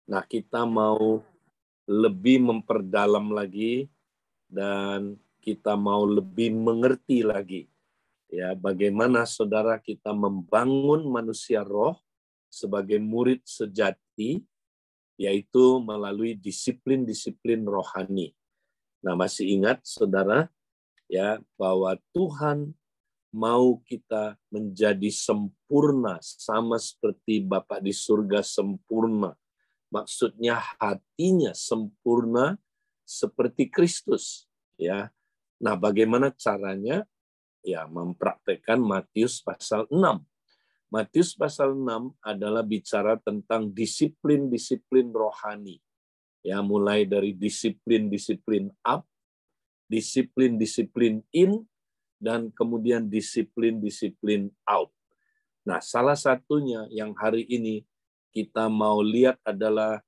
Nah, kita mau lebih memperdalam lagi dan kita mau lebih mengerti lagi ya bagaimana saudara kita membangun manusia roh sebagai murid sejati, yaitu melalui disiplin-disiplin rohani. Nah, masih ingat saudara ya bahwa Tuhan mau kita menjadi sempurna sama seperti Bapa di surga sempurna. Maksudnya hatinya sempurna seperti Kristus ya. Nah, bagaimana caranya? Ya, mempraktekkan Matius pasal 6. Matius pasal 6 adalah bicara tentang disiplin-disiplin rohani. Ya, mulai dari disiplin-disiplin up, disiplin-disiplin in, dan kemudian disiplin-disiplin out. Nah, salah satunya yang hari ini kita mau lihat adalah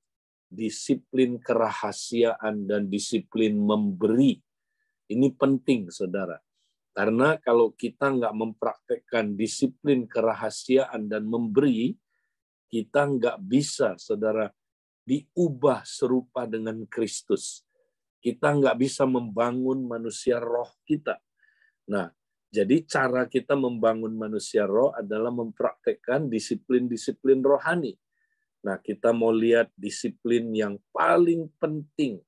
disiplin kerahasiaan dan disiplin memberi. Ini penting, saudara. Karena kalau kita nggak mempraktekkan disiplin kerahasiaan dan memberi, kita nggak bisa, saudara, diubah serupa dengan Kristus. Kita nggak bisa membangun manusia roh kita. Nah, jadi cara kita membangun manusia roh adalah mempraktekkan disiplin-disiplin rohani. Nah, kita mau lihat disiplin yang paling penting,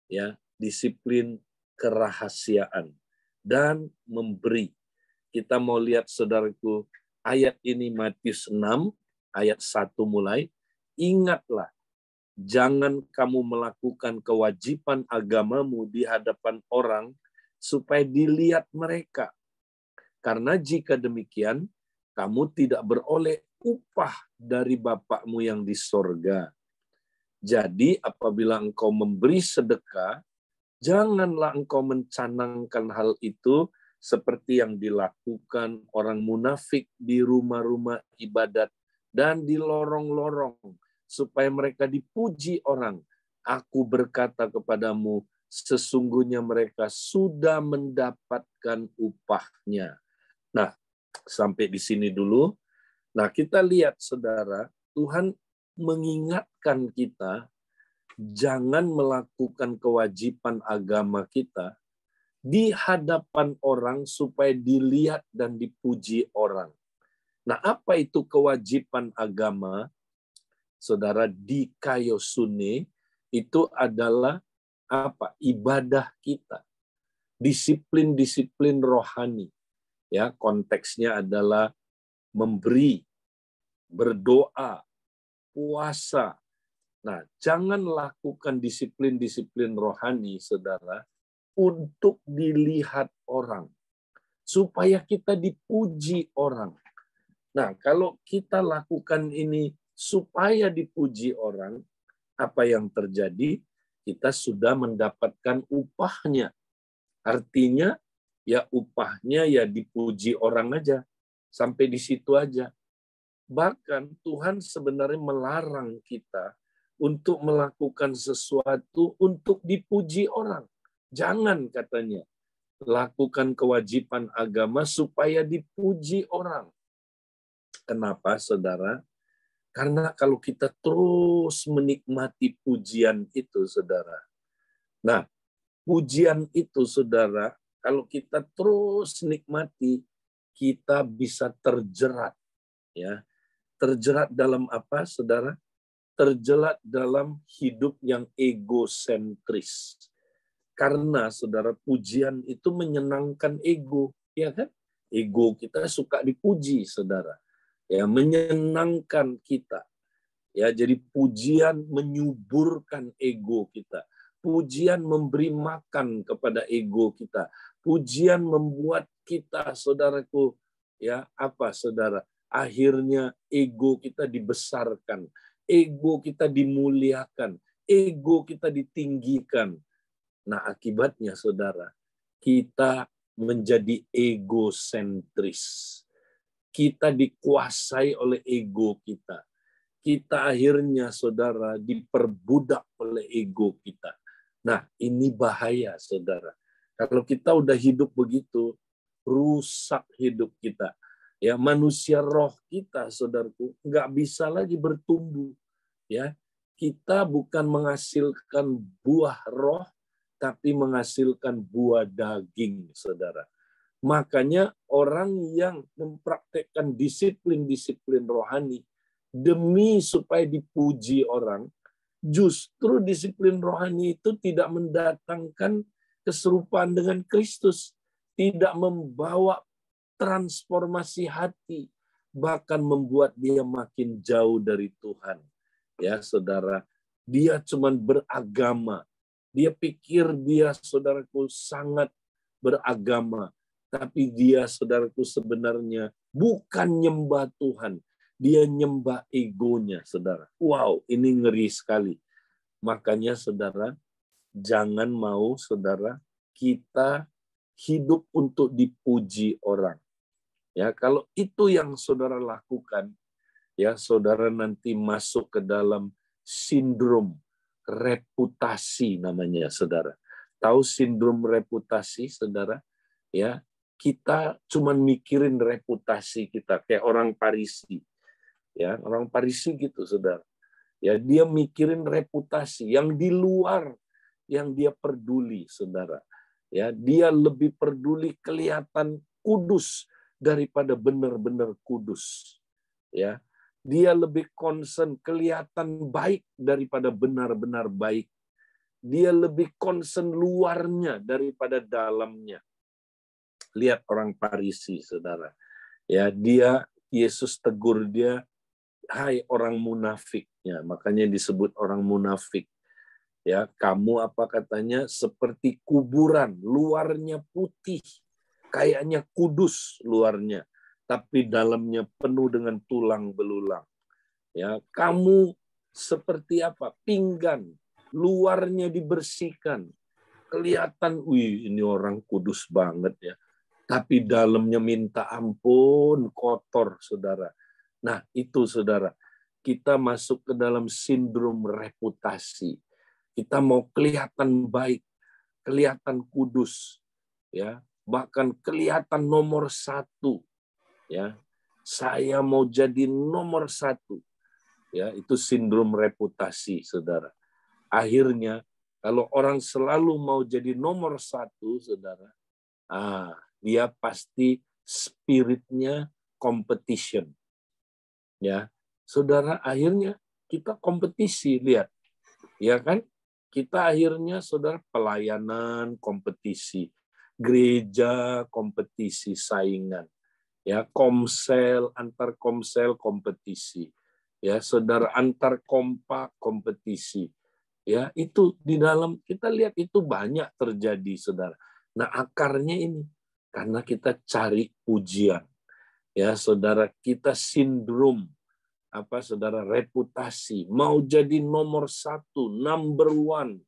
ya, disiplin kerahasiaan dan memberi. Kita mau lihat, saudaraku, ayat ini Matius 6, ayat 1 mulai. Ingatlah, jangan kamu melakukan kewajiban agamamu di hadapan orang supaya dilihat mereka. Karena jika demikian, kamu tidak beroleh upah dari Bapakmu yang di sorga. Jadi apabila engkau memberi sedekah, janganlah engkau mencanangkan hal itu seperti yang dilakukan orang munafik di rumah-rumah ibadat dan di lorong-lorong, supaya mereka dipuji orang. Aku berkata kepadamu, sesungguhnya mereka sudah mendapatkan upahnya. Nah, sampai di sini dulu. Nah, kita lihat, saudara, Tuhan mengingatkan kita jangan melakukan kewajiban agama kita di hadapan orang supaya dilihat dan dipuji orang. Nah, apa itu kewajiban agama? Saudara, di Kayosune itu adalah apa? Ibadah kita. Disiplin-disiplin rohani. Ya, konteksnya adalah memberi, berdoa, puasa. Nah, jangan lakukan disiplin-disiplin rohani, saudara, untuk dilihat orang, supaya kita dipuji orang. Nah, kalau kita lakukan ini supaya dipuji orang, apa yang terjadi? Kita sudah mendapatkan upahnya. Artinya, ya upahnya ya dipuji orang aja. Sampai di situ aja. Bahkan Tuhan sebenarnya melarang kita untuk melakukan sesuatu untuk dipuji orang. Jangan, katanya, lakukan kewajiban agama supaya dipuji orang. Kenapa, saudara? Karena kalau kita terus menikmati pujian itu, saudara. Nah, pujian itu, saudara, kalau kita terus nikmati, kita bisa terjerat. Ya, terjerat dalam apa, saudara? Terjerat dalam hidup yang egosentris. Karena, saudara, pujian itu menyenangkan ego, ya kan? Ego kita suka dipuji, saudara. Ya, menyenangkan kita. Ya, jadi pujian menyuburkan ego kita. Pujian memberi makan kepada ego kita. Pujian membuat kita, saudaraku, ya, apa, saudara? Akhirnya ego kita dibesarkan, ego kita dimuliakan, ego kita ditinggikan. Nah, akibatnya, saudara, kita menjadi egosentris. Kita dikuasai oleh ego kita. Kita akhirnya, saudara, diperbudak oleh ego kita. Nah, ini bahaya, saudara. Kalau kita udah hidup begitu, rusak hidup kita. Ya, manusia roh kita, saudaraku, nggak bisa lagi bertumbuh. Ya, kita bukan menghasilkan buah roh, tapi menghasilkan buah daging, saudara. Makanya orang yang mempraktekkan disiplin-disiplin rohani demi supaya dipuji orang, justru disiplin rohani itu tidak mendatangkan keserupaan dengan Kristus, tidak membawa transformasi hati, bahkan membuat dia makin jauh dari Tuhan. Ya, saudara, dia cuman beragama. Dia pikir dia, saudaraku, sangat beragama. Tapi dia, saudaraku, sebenarnya bukan nyembah Tuhan. Dia nyembah egonya, saudara. Wow, ini ngeri sekali. Makanya, saudara, jangan mau, saudara, kita hidup untuk dipuji orang. Ya, kalau itu yang saudara lakukan, ya, saudara nanti masuk ke dalam sindrom reputasi namanya, saudara. Tahu sindrom reputasi, saudara? Ya, kita cuman mikirin reputasi kita kayak orang Parisi. Ya, orang Parisi gitu, saudara. Ya, dia mikirin reputasi yang di luar yang dia peduli, saudara. Ya, dia lebih peduli kelihatan kudus daripada benar-benar kudus. Ya, dia lebih concern kelihatan baik daripada benar-benar baik. Dia lebih concern luarnya daripada dalamnya. Lihat orang Parisi, saudara. Ya, Yesus tegur dia, hai orang munafiknya. Makanya disebut orang munafik. Ya, kamu apa katanya? Seperti kuburan, luarnya putih, kayaknya kudus luarnya, tapi dalamnya penuh dengan tulang belulang. Ya, kamu seperti apa? Pinggan, luarnya dibersihkan, kelihatan, wih, ini orang kudus banget ya. Tapi dalamnya minta ampun, kotor, saudara. Nah, itu, saudara, kita masuk ke dalam sindrom reputasi. Kita mau kelihatan baik, kelihatan kudus, ya, bahkan kelihatan nomor satu, ya. Saya mau jadi nomor satu, ya. Itu sindrom reputasi, saudara. Akhirnya, kalau orang selalu mau jadi nomor satu, saudara, dia pasti spiritnya competition, ya, saudara. Akhirnya kita kompetisi, lihat, ya kan? Kita akhirnya, saudara, pelayanan kompetisi, gereja kompetisi, saingan, ya, komsel antar komsel kompetisi, ya, saudara, antar kompak kompetisi, ya, itu di dalam kita lihat itu banyak terjadi, saudara. Nah, akarnya ini karena kita cari pujian, ya, saudara, kita sindrom apa, saudara, reputasi, mau jadi nomor satu, number one.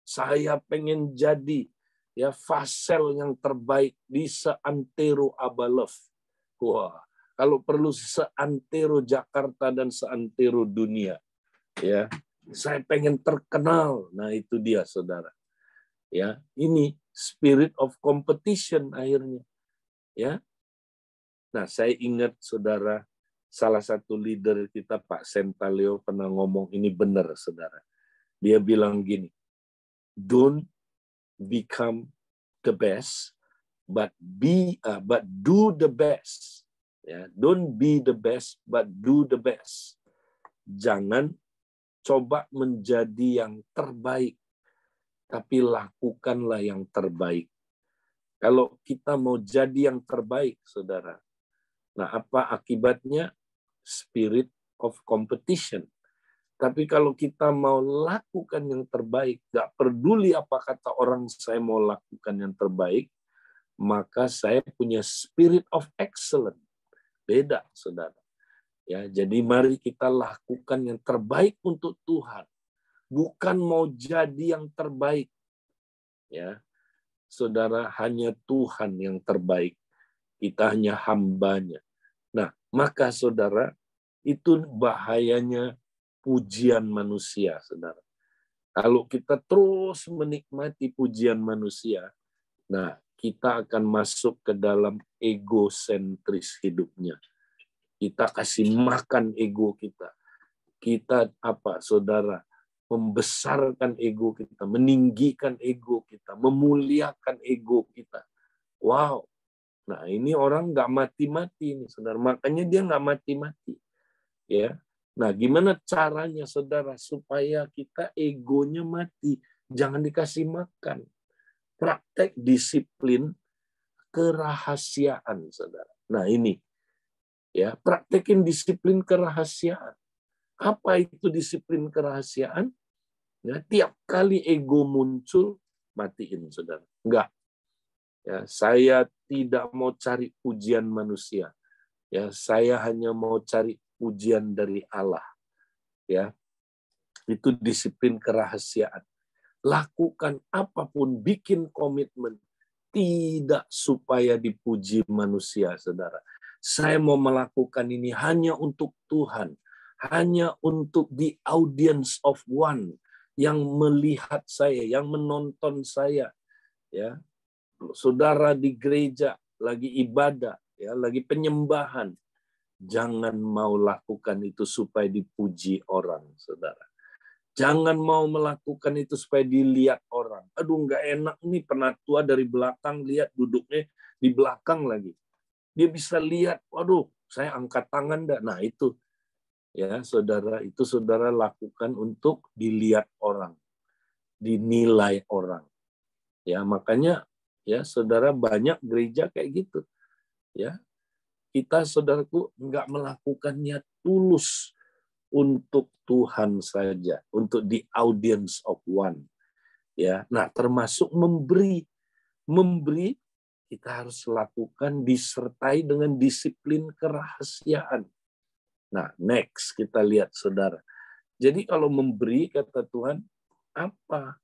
Saya pengen jadi, ya, fasel yang terbaik di seantero Abalov. Wah, kalau perlu seantero Jakarta dan seantero dunia, ya. Saya pengen terkenal. Nah, itu dia, saudara. Ya, ini spirit of competition akhirnya. Ya. Nah, saya ingat, saudara, salah satu leader kita, Pak Sentaleo, pernah ngomong ini benar, saudara. Dia bilang gini, don't become the best, but do the best. Ya, don't be the best, but do the best. Jangan coba menjadi yang terbaik, tapi lakukanlah yang terbaik. Kalau kita mau jadi yang terbaik, saudara, nah, apa akibatnya? Spirit of competition. Tapi kalau kita mau lakukan yang terbaik, gak peduli apa kata orang, saya mau lakukan yang terbaik, maka saya punya spirit of excellence. Beda, saudara. Ya, jadi mari kita lakukan yang terbaik untuk Tuhan. Bukan mau jadi yang terbaik. Ya, saudara, hanya Tuhan yang terbaik. Kita hanya hambanya. Nah, maka, saudara, itu bahayanya pujian manusia, saudara. Kalau kita terus menikmati pujian manusia, nah, kita akan masuk ke dalam egosentris hidupnya. Kita kasih makan ego kita. kita saudara, membesarkan ego kita, meninggikan ego kita, memuliakan ego kita. Wow. Nah, ini orang nggak mati-mati nih, saudara. Makanya dia nggak mati-mati. Ya. Nah, gimana caranya, saudara, supaya kita egonya mati? Jangan dikasih makan. Praktek disiplin kerahasiaan, saudara. Nah, ini. Ya, praktekin disiplin kerahasiaan. Apa itu disiplin kerahasiaan? Ya, tiap kali ego muncul, matiin, saudara. Enggak. Ya, saya tidak mau cari pujian manusia. Ya, saya hanya mau cari pujian dari Allah. Ya, itu disiplin kerahasiaan. Lakukan apapun, bikin komitmen, tidak supaya dipuji manusia, saudara. Saya mau melakukan ini hanya untuk Tuhan. Hanya untuk the audience of one yang melihat saya, yang menonton saya, ya. Saudara di gereja lagi ibadah, ya, lagi penyembahan, jangan mau lakukan itu supaya dipuji orang, saudara. Jangan mau melakukan itu supaya dilihat orang. Aduh, nggak enak nih, penatua dari belakang lihat duduknya di belakang lagi. Dia bisa lihat, waduh, saya angkat tangan dah. Nah, itu. Ya, saudara, itu saudara lakukan untuk dilihat orang, dinilai orang. Ya, makanya ya saudara, banyak gereja kayak gitu. Ya, kita saudaraku nggak melakukannya tulus untuk Tuhan saja, untuk the audience of one. Ya, nah termasuk memberi kita harus lakukan disertai dengan disiplin kerahasiaan. Nah, next kita lihat saudara. Jadi kalau memberi, kata Tuhan, apa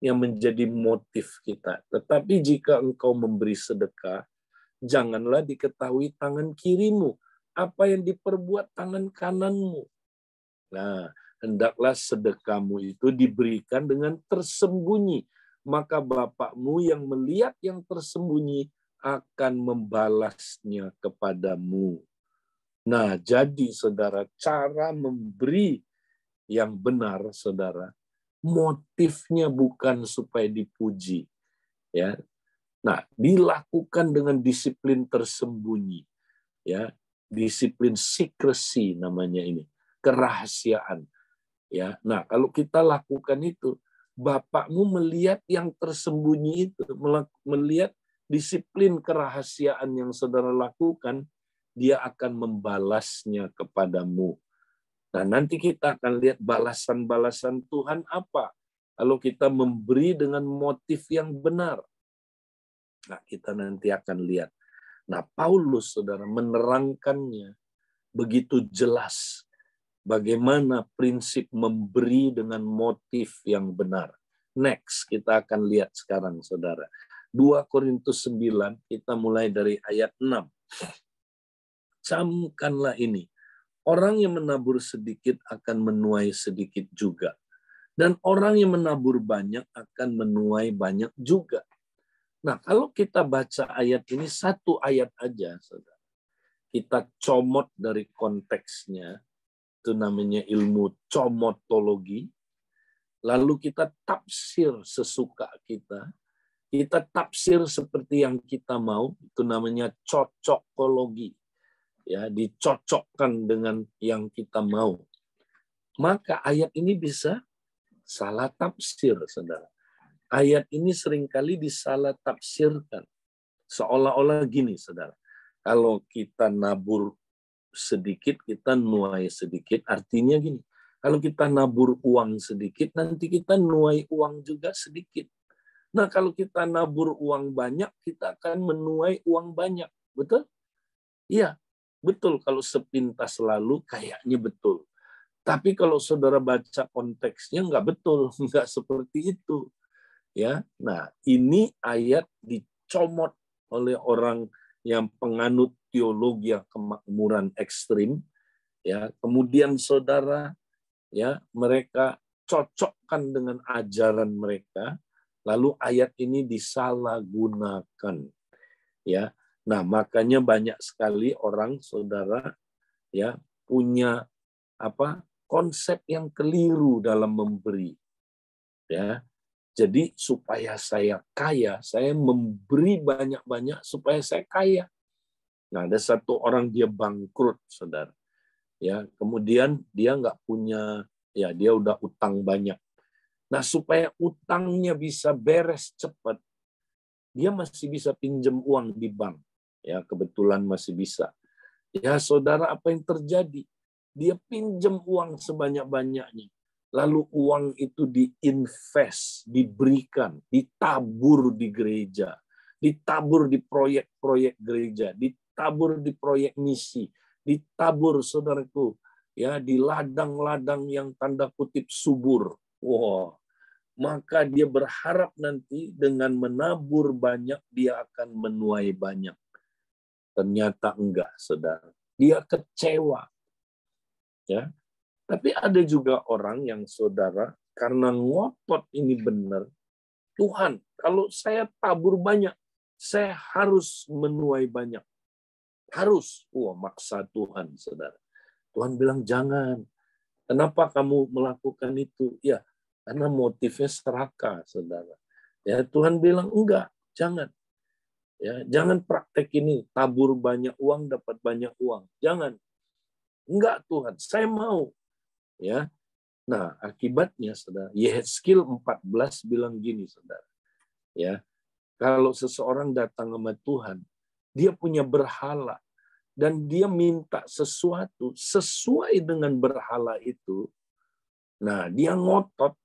yang menjadi motif kita? Tetapi jika engkau memberi sedekah, janganlah diketahui tangan kirimu apa yang diperbuat tangan kananmu. Nah, hendaklah sedekahmu itu diberikan dengan tersembunyi. Maka Bapakmu yang melihat yang tersembunyi akan membalasnya kepadamu. Nah, jadi saudara, cara memberi yang benar, saudara, motifnya bukan supaya dipuji. Ya. Nah, dilakukan dengan disiplin tersembunyi. Ya, disiplin secrecy namanya ini, kerahasiaan. Ya. Nah, kalau kita lakukan itu, Bapakmu melihat yang tersembunyi itu, melihat disiplin kerahasiaan yang saudara lakukan, dia akan membalasnya kepadamu. Nah, nanti kita akan lihat balasan-balasan Tuhan apa kalau kita memberi dengan motif yang benar. Nah, kita nanti akan lihat. Nah, Paulus, saudara, menerangkannya begitu jelas bagaimana prinsip memberi dengan motif yang benar. Next, kita akan lihat sekarang, saudara. 2 Korintus 9, kita mulai dari ayat 6. Camkanlah ini. Orang yang menabur sedikit akan menuai sedikit juga. Dan orang yang menabur banyak akan menuai banyak juga. Nah, kalau kita baca ayat ini, satu ayat aja, saudara. Kita comot dari konteksnya, itu namanya ilmu comotologi. Lalu kita tafsir sesuka kita. Kita tafsir seperti yang kita mau, itu namanya cocokologi. Ya, dicocokkan dengan yang kita mau. Maka ayat ini bisa salah tafsir, saudara. Ayat ini seringkali disalah tafsirkan. Seolah-olah gini, saudara. Kalau kita nabur sedikit, kita nuai sedikit. Artinya gini, kalau kita nabur uang sedikit, nanti kita nuai uang juga sedikit. Nah, kalau kita nabur uang banyak, kita akan menuai uang banyak. Betul? Iya. Betul, kalau sepintas lalu kayaknya betul. Tapi kalau saudara baca konteksnya nggak betul, nggak seperti itu. Ya, nah ini ayat dicomot oleh orang yang penganut teologi kemakmuran ekstrim. Ya, kemudian saudara, ya mereka cocokkan dengan ajaran mereka, lalu ayat ini disalahgunakan. Ya. Nah, makanya banyak sekali orang, saudara, ya punya konsep yang keliru dalam memberi. Ya, jadi supaya saya kaya, saya memberi banyak-banyak supaya saya kaya. Nah, ada satu orang dia bangkrut, saudara. Ya, kemudian dia nggak punya, ya dia udah utang banyak. Nah, supaya utangnya bisa beres cepat, dia masih bisa pinjam uang di bank. Ya, kebetulan masih bisa. Ya, saudara, apa yang terjadi? Dia pinjam uang sebanyak-banyaknya. Lalu uang itu diinvest, diberikan, ditabur di gereja, ditabur di proyek-proyek gereja, ditabur di proyek misi, ditabur, saudaraku, ya di ladang-ladang yang tanda kutip subur. Wow. Maka dia berharap nanti dengan menabur banyak, dia akan menuai banyak. Ternyata enggak, saudara. Dia kecewa. Ya. Tapi ada juga orang yang, saudara, karena ngotot ini benar, Tuhan, kalau saya tabur banyak, saya harus menuai banyak. Harus. Wah, maksa Tuhan, saudara. Tuhan bilang, jangan. Kenapa kamu melakukan itu? Ya, karena motifnya serakah, saudara. Ya, Tuhan bilang, enggak, jangan. Ya, jangan praktek ini, tabur banyak uang, dapat banyak uang. Jangan. Enggak, Tuhan, saya mau. Ya. Nah, akibatnya, saudara, Yehezkiel 14 bilang gini, saudara. Ya, kalau seseorang datang sama Tuhan, dia punya berhala, dan dia minta sesuatu sesuai dengan berhala itu. Nah, dia ngotot,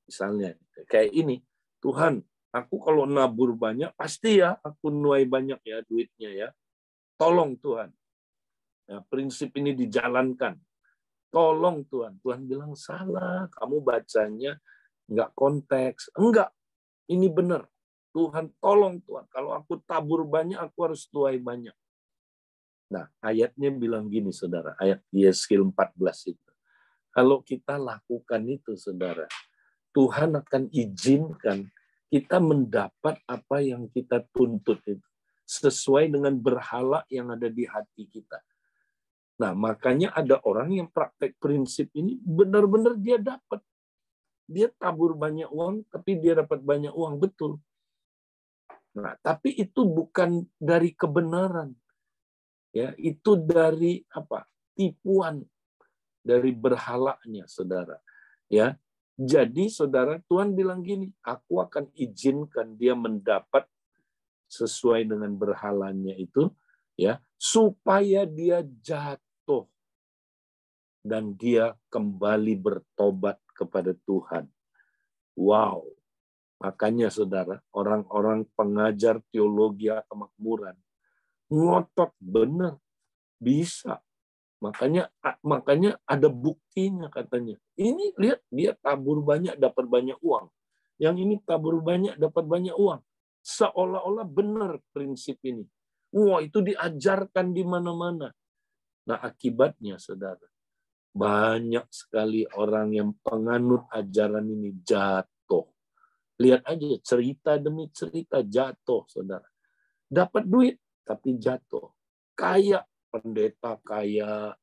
misalnya kayak ini, Tuhan, aku kalau nabur banyak, pasti ya aku nuai banyak ya duitnya ya. Tolong Tuhan. Nah, prinsip ini dijalankan. Tolong Tuhan. Tuhan bilang salah, kamu bacanya nggak konteks. Enggak, ini benar. Tuhan, tolong Tuhan. Kalau aku tabur banyak, aku harus tuai banyak. Nah, ayatnya bilang gini, saudara. Ayat Yehezkiel 14 itu. Kalau kita lakukan itu, saudara, Tuhan akan izinkan kita mendapat apa yang kita tuntut itu. Sesuai dengan berhala yang ada di hati kita. Nah, makanya ada orang yang praktek prinsip ini, benar-benar dia dapat. Dia tabur banyak uang, tapi dia dapat banyak uang, betul. Nah, tapi itu bukan dari kebenaran. Ya, itu dari apa? Tipuan dari berhalanya, saudara. Ya. Jadi, saudara, Tuhan bilang gini, aku akan izinkan dia mendapat sesuai dengan berhalanya itu, ya, supaya dia jatuh dan dia kembali bertobat kepada Tuhan. Wow. Makanya, saudara, orang-orang pengajar teologi kemakmuran ngotot benar, bisa. Makanya ada buktinya katanya. Ini lihat, dia tabur banyak dapat banyak uang. Yang ini tabur banyak dapat banyak uang. Seolah-olah benar prinsip ini. Wah, itu diajarkan di mana-mana. Nah, akibatnya, saudara, banyak sekali orang yang penganut ajaran ini jatuh. Lihat aja, cerita demi cerita jatuh, saudara. Dapat duit, tapi jatuh. Kaya, pendeta kaya,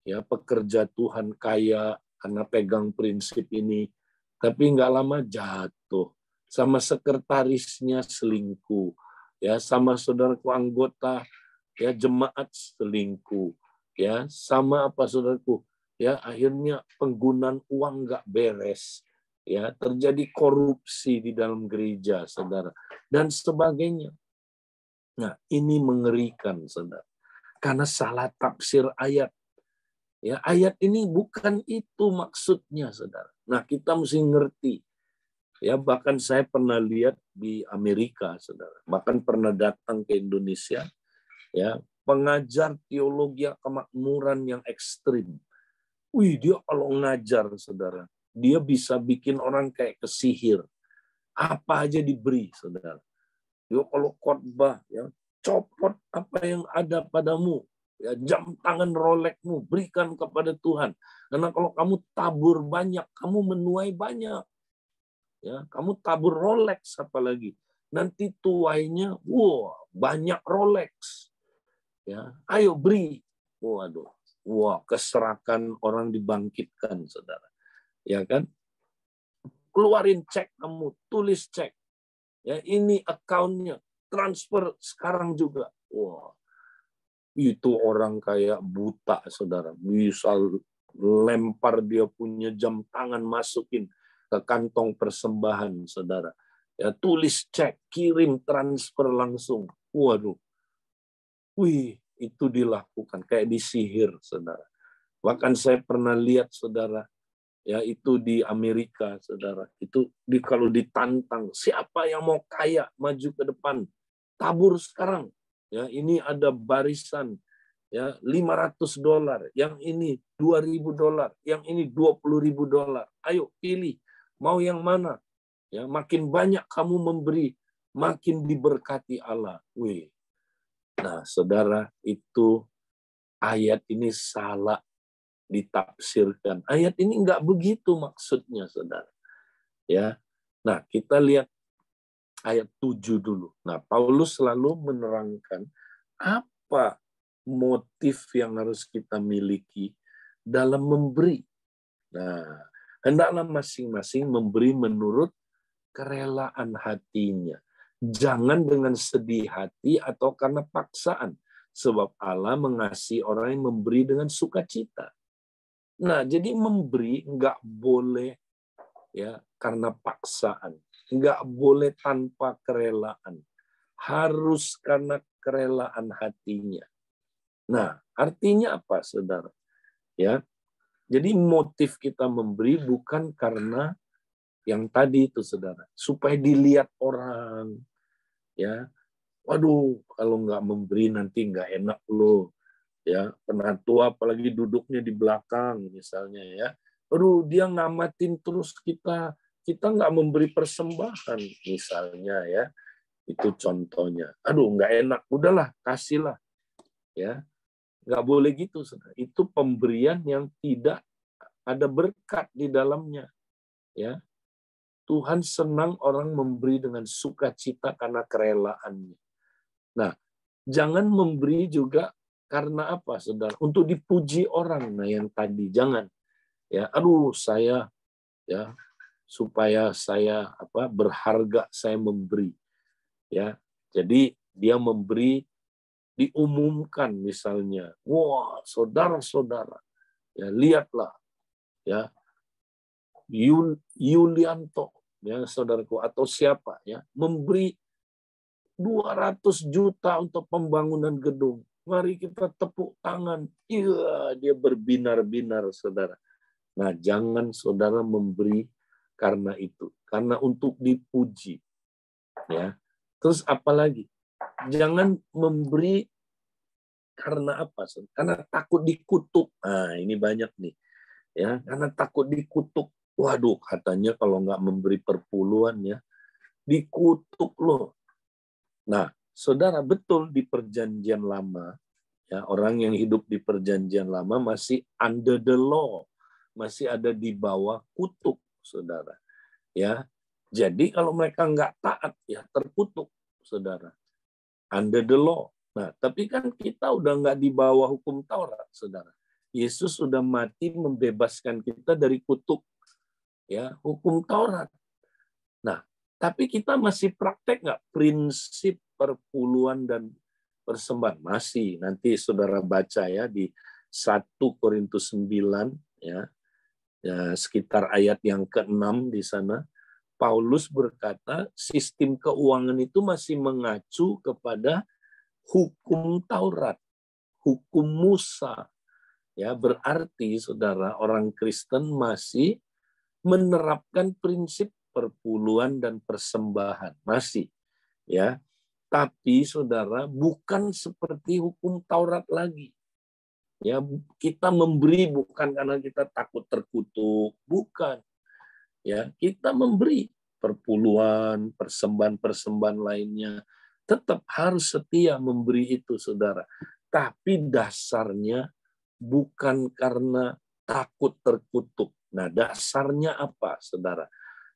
ya pekerja Tuhan kaya, karena pegang prinsip ini. Tapi nggak lama jatuh. Sama sekretarisnya selingkuh. Ya, sama saudaraku anggota, ya jemaat selingkuh. Ya, sama apa saudaraku? Ya, akhirnya penggunaan uang nggak beres. Ya, terjadi korupsi di dalam gereja, saudara, dan sebagainya. Nah, ini mengerikan, saudara, karena salah tafsir ayat. Ya, ayat ini bukan itu maksudnya, saudara. Nah, kita mesti ngerti. Ya, bahkan saya pernah lihat di Amerika, saudara. Bahkan pernah datang ke Indonesia. Ya, pengajar teologi kemakmuran yang ekstrim. Wih, dia kalau ngajar, saudara, dia bisa bikin orang kayak kesihir. Apa aja diberi, saudara. Dia kalau khotbah, ya, copot apa yang ada padamu. Ya, jam tangan Rolexmu, berikan kepada Tuhan. Karena kalau kamu tabur banyak, kamu menuai banyak. Ya, kamu tabur Rolex apalagi. Nanti tuainya, wah, banyak Rolex. Ya, ayo beri. Waduh, Wah, keserakan orang dibangkitkan, saudara. Ya kan? Keluarin cek kamu, tulis cek. Ya, ini akunnya, transfer sekarang juga. Wah, itu orang kayak buta, saudara. Bisa lempar dia punya jam tangan, masukin ke kantong persembahan, saudara. Ya, tulis cek, kirim, transfer langsung. Waduh, wih, itu dilakukan kayak disihir, saudara. Bahkan saya pernah lihat, saudara, ya itu di Amerika, saudara. Itu kalau ditantang, siapa yang mau kaya maju ke depan, tabur sekarang. Ya, ini ada barisan, ya $500, yang ini $2.000, yang ini $20.000. Ayo pilih, mau yang mana? Ya, makin banyak kamu memberi, makin diberkati Allah. Wih. Nah, saudara, itu ayat ini salah ditafsirkan. Ayat ini enggak begitu maksudnya, saudara. Ya. Nah, kita lihat ayat 7 dulu. Nah, Paulus selalu menerangkan apa motif yang harus kita miliki dalam memberi. Nah, hendaklah masing-masing memberi menurut kerelaan hatinya. Jangan dengan sedih hati atau karena paksaan. Sebab Allah mengasihi orang yang memberi dengan sukacita. Nah, jadi memberi nggak boleh ya karena paksaan. Nggak boleh tanpa kerelaan. Harus karena kerelaan hatinya. Nah, artinya apa, saudara? Ya, jadi motif kita memberi bukan karena yang tadi itu, saudara, supaya dilihat orang, ya. Waduh, kalau nggak memberi nanti nggak enak loh, ya. Penatua apalagi duduknya di belakang, misalnya, ya. Aduh, dia ngamatin terus kita nggak memberi persembahan, misalnya, ya. Itu contohnya. Aduh, nggak enak, udahlah, kasihlah, ya. Nggak boleh gitu, saudara. Itu pemberian yang tidak ada berkat di dalamnya, ya. Tuhan senang orang memberi dengan sukacita karena kerelaannya. Nah, jangan memberi juga karena apa, saudara? Untuk dipuji orang. Nah, yang tadi jangan. Ya, aduh, saya ya supaya saya berharga saya memberi. Ya. Jadi dia memberi diumumkan misalnya. Wah, saudara-saudara, ya lihatlah, ya Yulianto, ya saudaraku, atau siapa, ya memberi 200 juta untuk pembangunan gedung. Mari kita tepuk tangan. Iya, dia berbinar-binar, saudara. Nah, jangan saudara memberi karena itu, karena untuk dipuji, ya. Terus apalagi? Jangan memberi karena apa? Karena takut dikutuk. Nah, ini banyak nih, ya. Karena takut dikutuk. Waduh, katanya kalau nggak memberi perpuluhan, ya dikutuk loh. Nah, saudara, betul di perjanjian lama, ya orang yang hidup di perjanjian lama masih under the law, masih ada di bawah kutuk, saudara. Ya, jadi kalau mereka nggak taat, ya terkutuk, saudara. Under the law. Nah, tapi kan kita udah nggak di bawah hukum Taurat, saudara. Yesus sudah mati membebaskan kita dari kutuk, ya hukum Taurat. Nah, tapi kita masih praktek nggak prinsip perpuluhan dan persembahan? Masih. Nanti saudara baca ya di 1 Korintus 9, ya sekitar ayat yang ke-6 di sana. Paulus berkata sistem keuangan itu masih mengacu kepada hukum Taurat, hukum Musa. Ya, berarti saudara, orang Kristen masih menerapkan prinsip perpuluhan dan persembahan, masih, ya. Tapi saudara, bukan seperti hukum Taurat lagi. Ya, kita memberi bukan karena kita takut terkutuk, bukan. Ya, kita memberi perpuluhan, persembahan-persembahan lainnya, tetap harus setia memberi itu, saudara. Tapi dasarnya bukan karena takut terkutuk. Nah, dasarnya apa, saudara?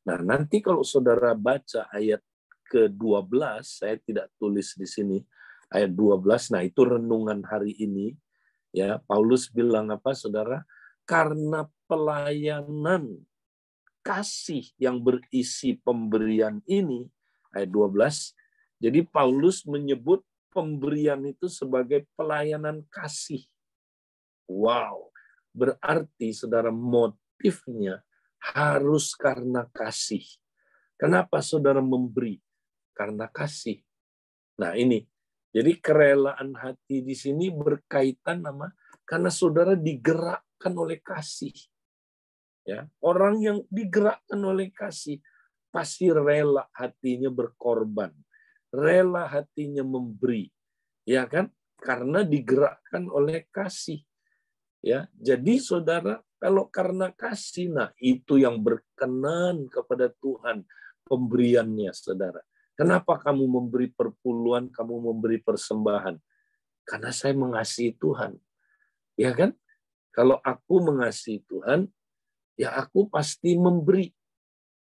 Nah, nanti kalau saudara baca ayat ke-12, saya tidak tulis di sini, ayat 12, nah itu renungan hari ini, Ya, Paulus bilang apa, Saudara? Karena pelayanan kasih yang berisi pemberian ini, ayat 12, jadi Paulus menyebut pemberian itu sebagai pelayanan kasih. Wow, berarti Saudara motifnya harus karena kasih. Kenapa Saudara memberi? Karena kasih. Nah ini, jadi kerelaan hati di sini berkaitan sama karena Saudara digerakkan oleh kasih. Ya, orang yang digerakkan oleh kasih pasti rela hatinya berkorban, rela hatinya memberi, ya kan? Karena digerakkan oleh kasih. Ya, jadi Saudara, kalau karena kasih, nah itu yang berkenan kepada Tuhan pemberiannya, Saudara. Kenapa kamu memberi perpuluhan, kamu memberi persembahan? Karena saya mengasihi Tuhan. Ya kan? Kalau aku mengasihi Tuhan, ya aku pasti memberi.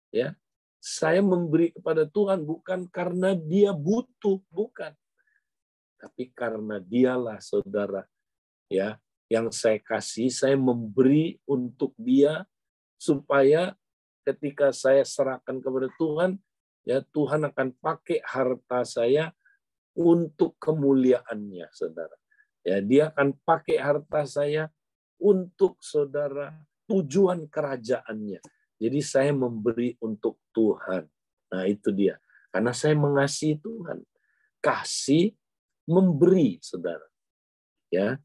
Ya, saya memberi kepada Tuhan bukan karena dia butuh, bukan. Tapi karena dialah, Saudara, ya, yang saya kasih, saya memberi untuk dia supaya ketika saya serahkan kepada Tuhan, ya Tuhan akan pakai harta saya untuk kemuliaannya, Saudara. Ya, dia akan pakai harta saya untuk, Saudara, tujuan kerajaannya. Jadi saya memberi untuk Tuhan. Nah, itu dia. Karena saya mengasihi Tuhan. Kasih memberi, Saudara. Ya,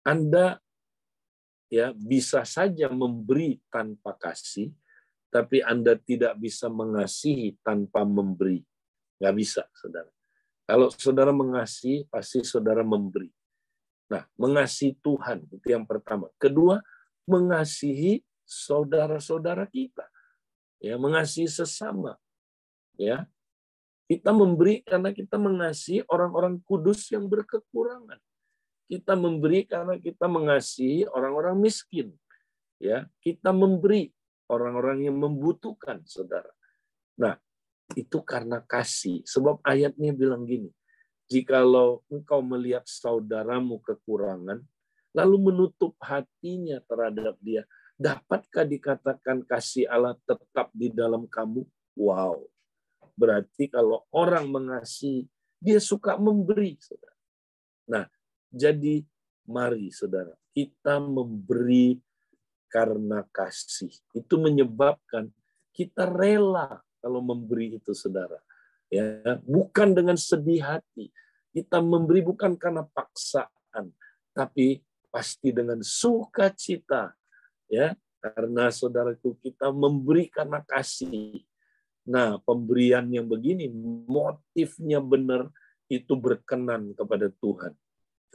Anda ya bisa saja memberi tanpa kasih, tapi Anda tidak bisa mengasihi tanpa memberi. Nggak bisa, Saudara. Kalau Saudara mengasihi, pasti Saudara memberi. Nah, mengasihi Tuhan, itu yang pertama. Kedua, mengasihi saudara-saudara kita. Ya, mengasihi sesama. Ya, kita memberi karena kita mengasihi orang-orang kudus yang berkekurangan. Kita memberi karena kita mengasihi orang-orang miskin. Ya, kita memberi orang-orang yang membutuhkan, Saudara. Nah, itu karena kasih. Sebab ayatnya bilang gini, jikalau engkau melihat saudaramu kekurangan, lalu menutup hatinya terhadap dia, dapatkah dikatakan kasih Allah tetap di dalam kamu? Wow. Berarti kalau orang mengasihi, dia suka memberi, Saudara. Nah, jadi mari, Saudara, kita memberi karena kasih. Itu menyebabkan kita rela kalau memberi itu, Saudara. Ya, bukan dengan sedih hati. Kita memberi bukan karena paksaan, tapi pasti dengan sukacita. Ya, karena saudaraku kita memberi karena kasih. Nah, pemberian yang begini motifnya benar itu berkenan kepada Tuhan.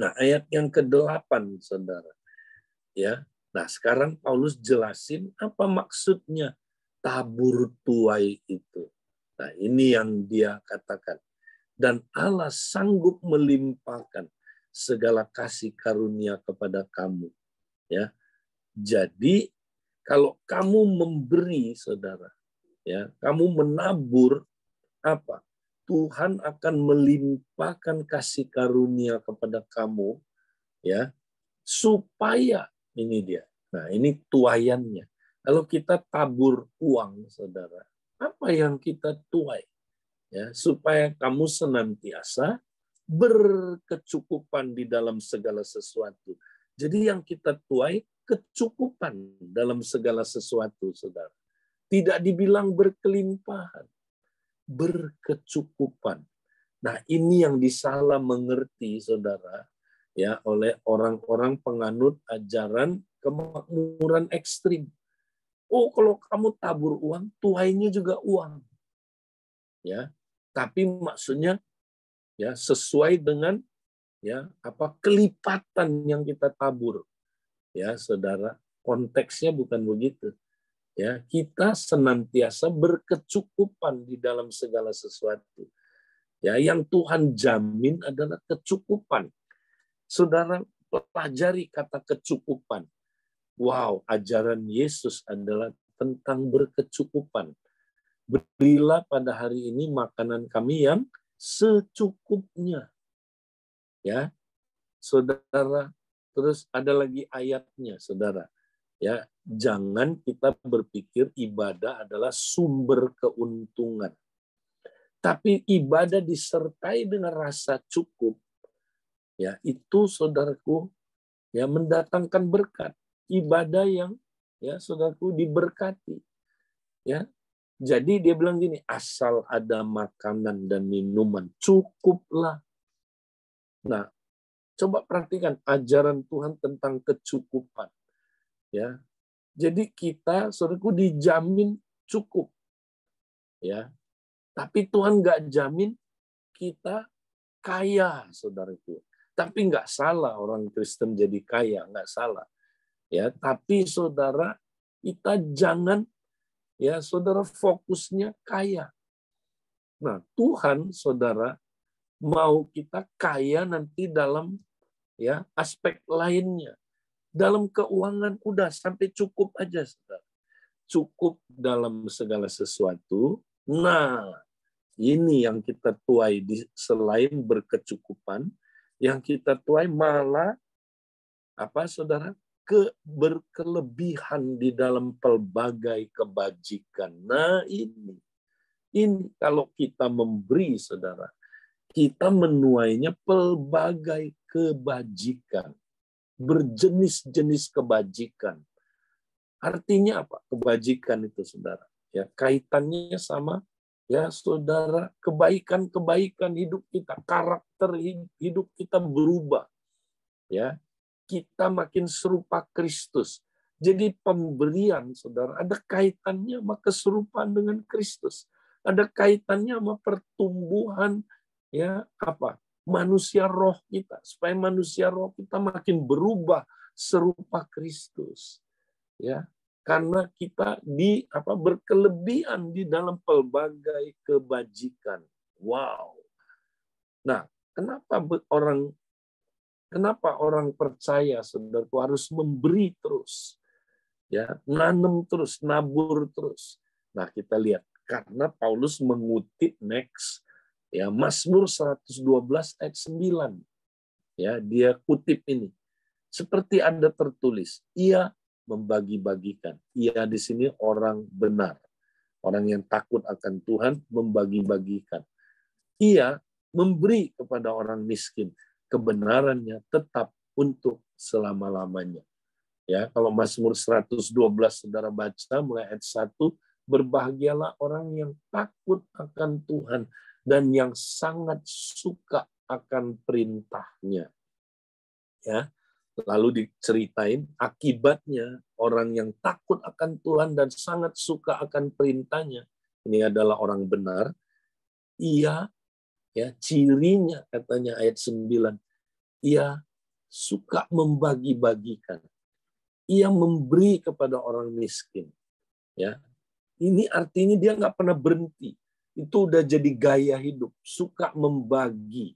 Nah, ayat yang ke-8, Saudara. Ya. Nah, sekarang Paulus jelasin apa maksudnya tabur tuai itu. Nah, ini yang dia katakan. Dan Allah sanggup melimpahkan segala kasih karunia kepada kamu. Ya. Jadi, kalau kamu memberi, Saudara, ya, kamu menabur apa? Tuhan akan melimpahkan kasih karunia kepada kamu, ya, supaya ini dia. Nah, ini tuaiannya. Kalau kita tabur uang, Saudara, apa yang kita tuai? Ya, supaya kamu senantiasa berkecukupan di dalam segala sesuatu. Jadi yang kita tuai kecukupan dalam segala sesuatu, Saudara. Tidak dibilang berkelimpahan, berkecukupan. Nah, ini yang disalah mengerti, Saudara, ya, oleh orang-orang penganut ajaran kemakmuran ekstrim. Oh, kalau kamu tabur uang, tuainya juga uang. Ya, tapi maksudnya ya sesuai dengan ya apa kelipatan yang kita tabur. Ya, Saudara, konteksnya bukan begitu. Ya, kita senantiasa berkecukupan di dalam segala sesuatu. Ya, yang Tuhan jamin adalah kecukupan. Saudara pelajari kata kecukupan. Wow, ajaran Yesus adalah tentang berkecukupan. Berilah pada hari ini makanan kami yang secukupnya. Ya, Saudara, Terus ada lagi ayatnya, saudara. Ya, jangan kita berpikir ibadah adalah sumber keuntungan. Tapi ibadah disertai dengan rasa cukup, ya itu saudaraku, ya mendatangkan berkat. Ibadah yang ya saudaraku diberkati. Ya, jadi dia bilang gini, asal ada makanan dan minuman cukuplah. Nah, coba perhatikan ajaran Tuhan tentang kecukupan. Ya, jadi kita, saudaraku, dijamin cukup. Ya, tapi Tuhan nggak jamin kita kaya, saudaraku. Tapi nggak salah orang Kristen jadi kaya, nggak salah. Ya, tapi saudara, kita jangan, ya saudara, fokusnya kaya. Nah, Tuhan, saudara, mau kita kaya nanti dalam ya aspek lainnya. Dalam keuangan udah sampai cukup aja, saudara. Cukup dalam segala sesuatu. Nah, ini yang kita tuai selain berkecukupan, yang kita tuai malah apa, saudara? Berkelebihan di dalam pelbagai kebajikan. Nah, ini kalau kita memberi, saudara, kita menuainya pelbagai kebajikan, berjenis-jenis kebajikan. Artinya apa? Kebajikan itu, saudara. Ya, kaitannya sama ya, saudara, kebaikan-kebaikan hidup kita, karakter hidup kita berubah. Ya, kita makin serupa Kristus. Jadi pemberian, saudara, ada kaitannya sama keserupaan dengan Kristus. Ada kaitannya sama pertumbuhan ya apa? Manusia roh kita, supaya manusia roh kita makin berubah serupa Kristus. Ya, karena kita berkelebihan di dalam pelbagai kebajikan. Wow. Nah, kenapa orang percaya, saudaraku, harus memberi terus, ya, nanam terus, nabur terus. Nah, kita lihat karena Paulus mengutip next ya Mazmur 112 ayat 9. Ya, dia kutip ini. Seperti ada tertulis, ia membagi-bagikan. Ia di sini orang benar. Orang yang takut akan Tuhan membagi-bagikan. Ia memberi kepada orang miskin. Kebenarannya tetap untuk selama-lamanya. Ya, kalau Mazmur 112 saudara baca mulai ayat 1, berbahagialah orang yang takut akan Tuhan dan yang sangat suka akan perintahnya. Ya. Lalu diceritain akibatnya orang yang takut akan Tuhan dan sangat suka akan perintahnya. Ini adalah orang benar. Ia, ya, cirinya katanya ayat 9. Ia suka membagi-bagikan. Ia memberi kepada orang miskin. Ya, ini artinya dia nggak pernah berhenti. Itu udah jadi gaya hidup. Suka membagi,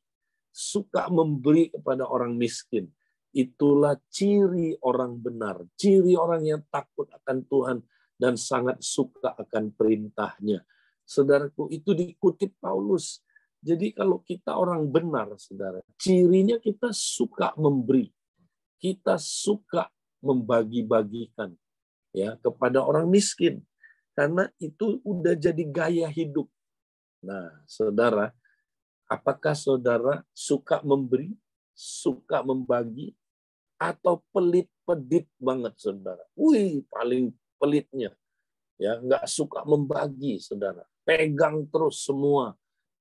suka memberi kepada orang miskin. Itulah ciri orang benar, ciri orang yang takut akan Tuhan dan sangat suka akan perintahnya. Saudaraku, itu dikutip Paulus. Jadi kalau kita orang benar, saudara, cirinya kita suka memberi. Kita suka membagi-bagikan ya kepada orang miskin. Karena itu udah jadi gaya hidup. Nah, saudara, apakah saudara suka memberi, suka membagi, atau pelit-pedit banget, saudara? Wih, paling pelitnya. Ya, nggak suka membagi, saudara. Pegang terus semua.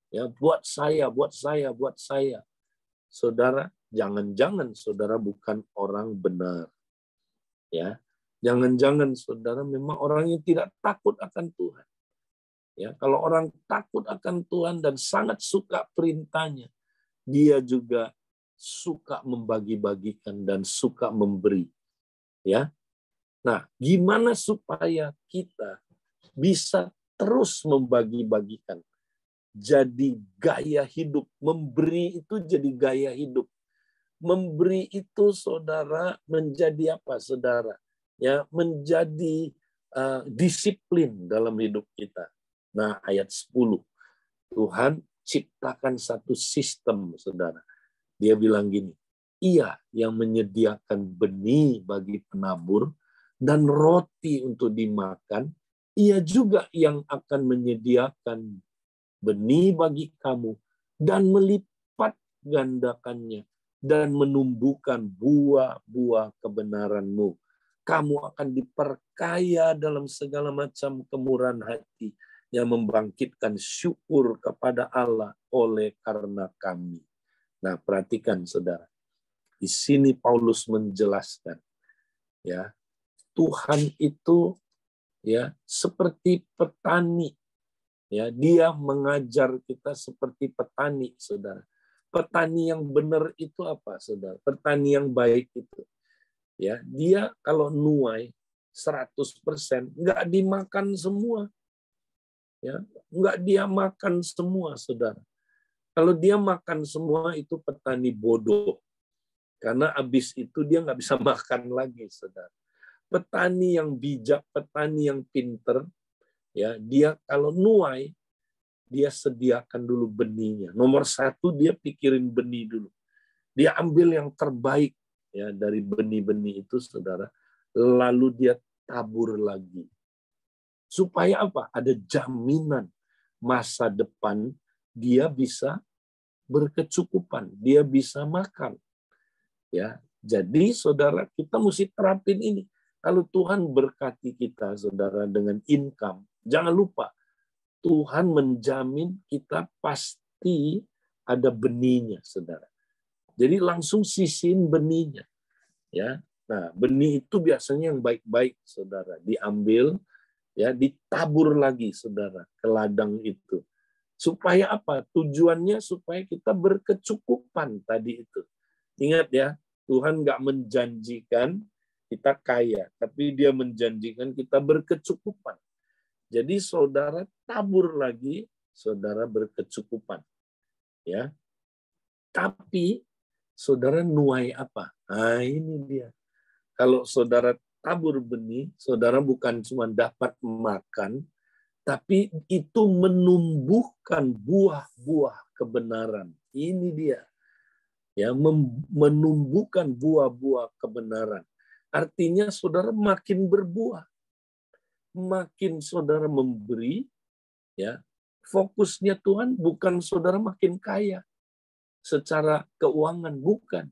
Ya, buat saya, buat saya, buat saya. Saudara, jangan-jangan saudara bukan orang benar. Ya, jangan-jangan saudara memang orang yang tidak takut akan Tuhan. Ya, kalau orang takut akan Tuhan dan sangat suka perintahnya, dia juga suka membagi-bagikan dan suka memberi. Ya. Nah, gimana supaya kita bisa terus membagi-bagikan? Jadi gaya hidup, memberi itu jadi gaya hidup. Memberi itu, saudara, menjadi apa, saudara? Ya, menjadi disiplin dalam hidup kita. Nah, ayat 10. Tuhan ciptakan satu sistem, saudara. Dia bilang gini, Ia yang menyediakan benih bagi penabur dan roti untuk dimakan. Ia juga yang akan menyediakan benih bagi kamu dan melipat gandakannya dan menumbuhkan buah-buah kebenaranmu. Kamu akan diperkaya dalam segala macam kemurahan hati yang membangkitkan syukur kepada Allah oleh karena kami. Nah, perhatikan saudara. Di sini Paulus menjelaskan, ya, Tuhan itu ya seperti petani. Ya, dia mengajar kita seperti petani, saudara. Petani yang benar itu apa, saudara? Petani yang baik itu, ya, dia kalau nuai 100% nggak dimakan semua, ya, nggak dia makan semua, saudara. Kalau dia makan semua itu petani bodoh, karena habis itu dia nggak bisa makan lagi, saudara. Petani yang bijak, petani yang pinter, ya, dia kalau nuai dia sediakan dulu benihnya. Nomor satu dia pikirin benih dulu. Dia ambil yang terbaik ya dari benih-benih itu, saudara. Lalu dia tabur lagi. Supaya apa? Ada jaminan masa depan dia bisa berkecukupan, dia bisa makan. Ya, jadi saudara kita mesti terapin ini. Kalau Tuhan berkati kita, saudara, dengan income, jangan lupa Tuhan menjamin kita pasti ada benihnya, saudara. Jadi langsung sisihin benihnya, ya. Nah, benih itu biasanya yang baik-baik, saudara, diambil, ya, ditabur lagi, saudara, ke ladang itu. Supaya apa? Tujuannya supaya kita berkecukupan tadi itu. Ingat ya, Tuhan nggak menjanjikan kita kaya, tapi Dia menjanjikan kita berkecukupan. Jadi saudara tabur lagi, saudara berkecukupan. Ya. Tapi saudara nuai apa? Nah, ini dia. Kalau saudara tabur benih, saudara bukan cuma dapat makan, tapi itu menumbuhkan buah-buah kebenaran. Ini dia. Ya, menumbuhkan buah-buah kebenaran. Artinya saudara makin berbuah. Makin saudara memberi, ya, fokusnya Tuhan bukan saudara makin kaya secara keuangan, bukan.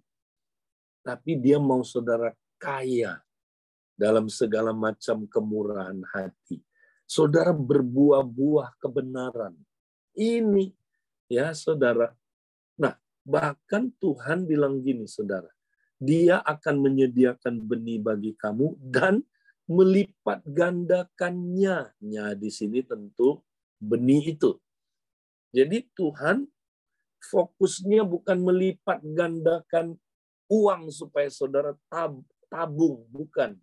Tapi Dia mau saudara kaya dalam segala macam kemurahan hati. Saudara berbuah-buah kebenaran. Ini, ya, saudara. Nah, bahkan Tuhan bilang gini, saudara. Dia akan menyediakan benih bagi kamu dan melipat gandakannya. Nah, di sini tentu benih itu. Jadi Tuhan fokusnya bukan melipat gandakan uang supaya saudara tabung, bukan.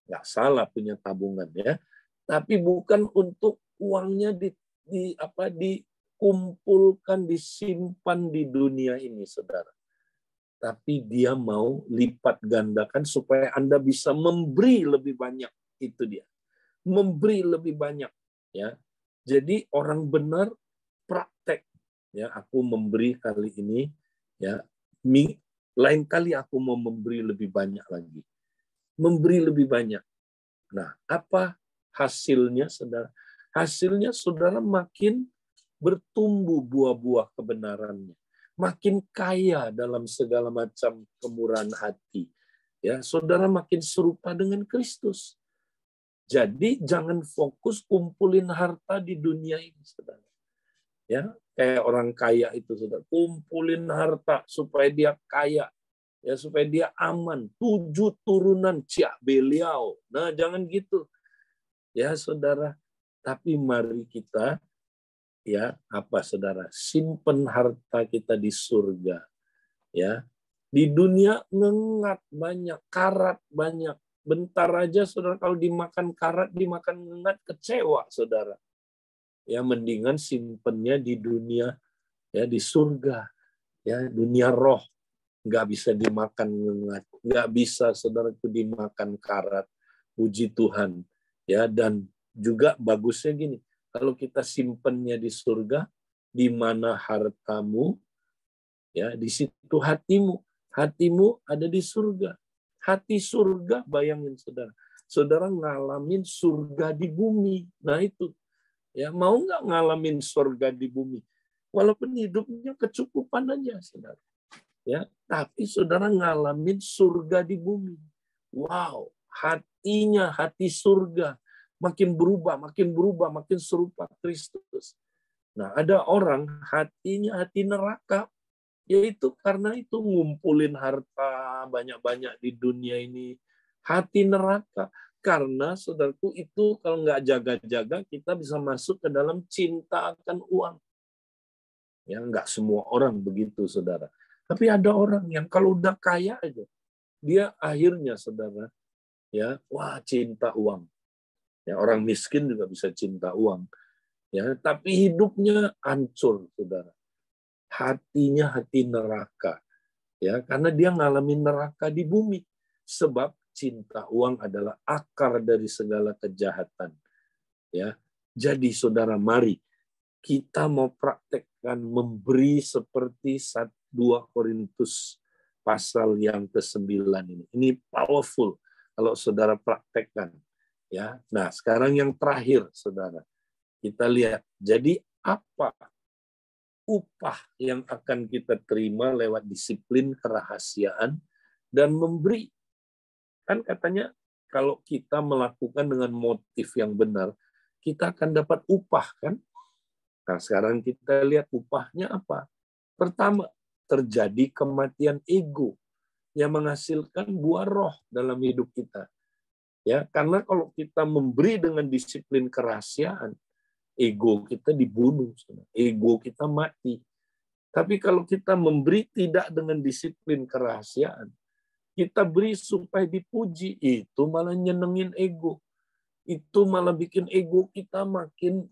Nggak salah punya tabungan ya. Tapi bukan untuk uangnya dikumpulkan, disimpan di dunia ini, saudara. Tapi Dia mau lipat gandakan supaya Anda bisa memberi lebih banyak. Itu dia. Memberi lebih banyak, ya. Jadi orang benar praktek, ya, aku memberi kali ini, ya. Lain kali aku mau memberi lebih banyak lagi. Memberi lebih banyak. Nah, apa hasilnya, saudara? Hasilnya saudara makin bertumbuh buah-buah kebenarannya. Makin kaya dalam segala macam kemurahan hati. Ya, saudara makin serupa dengan Kristus. Jadi jangan fokus kumpulin harta di dunia ini, saudara. Ya, kayak orang kaya itu, saudara, kumpulin harta supaya dia kaya, ya, supaya dia aman. 7 turunan Ciak Beliau. Nah, jangan gitu. Ya, saudara. Tapi mari kita, ya, apa, saudara, simpen harta kita di surga, ya. Di dunia ngengat banyak, karat banyak. Bentar aja, saudara, kalau dimakan karat, dimakan ngengat, kecewa, saudara. Ya, mendingan simpennya di dunia, ya, di surga, ya, dunia roh. Nggak bisa dimakan ngengat, nggak bisa, saudara, itu dimakan karat. Puji Tuhan, ya. Dan juga bagusnya gini, kalau kita simpennya di surga, di mana hartamu, ya, di situ hatimu. Hatimu ada di surga. Hati surga, bayangin saudara. Saudara ngalamin surga di bumi. Nah itu. Ya, mau nggak ngalamin surga di bumi? Walaupun hidupnya kecukupan aja, saudara. Ya, tapi saudara ngalamin surga di bumi. Wow, hatinya hati surga. Makin berubah, makin serupa Kristus. Nah, ada orang hatinya hati neraka. Yaitu karena itu ngumpulin harta banyak-banyak di dunia ini. Hati neraka. Karena, saudaraku, itu kalau nggak jaga-jaga, kita bisa masuk ke dalam cinta akan uang. Ya, nggak semua orang begitu, saudara. Tapi ada orang yang kalau udah kaya aja, dia akhirnya, saudara, ya, wah, cinta uang. Ya, orang miskin juga bisa cinta uang. Ya, tapi hidupnya hancur, saudara. Hatinya hati neraka. Ya, karena dia ngalamin neraka di bumi. Sebab cinta uang adalah akar dari segala kejahatan. Ya, jadi saudara, mari kita mau praktekkan memberi seperti 2 Korintus pasal yang ke-9 ini. Ini powerful kalau saudara praktekkan. Ya, nah sekarang yang terakhir, saudara, kita lihat. Jadi apa upah yang akan kita terima lewat disiplin kerahasiaan dan memberi? Kan katanya kalau kita melakukan dengan motif yang benar, kita akan dapat upah, kan? Nah, sekarang kita lihat upahnya apa. Pertama, terjadi kematian ego yang menghasilkan buah roh dalam hidup kita. Ya, karena kalau kita memberi dengan disiplin kerahasiaan, ego kita dibunuh, ego kita mati. Tapi kalau kita memberi tidak dengan disiplin kerahasiaan, kita beri supaya dipuji, itu malah nyenengin ego. Itu malah bikin ego kita makin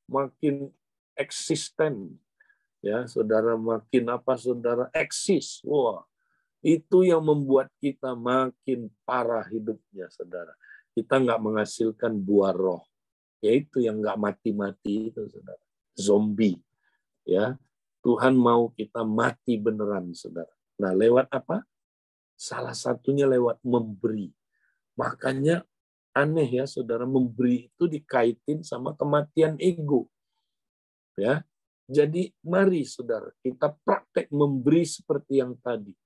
makin eksisten. Ya, saudara, makin apa, saudara, eksis. Wah, itu yang membuat kita makin parah hidupnya, saudara. Kita nggak menghasilkan buah roh. Yaitu yang nggak mati-mati itu, saudara. Zombie. Ya, Tuhan mau kita mati beneran, saudara. Nah, lewat apa? Salah satunya lewat memberi. Makanya aneh ya, saudara, memberi itu dikaitin sama kematian ego. Ya, jadi mari, saudara, kita praktek memberi seperti yang tadi.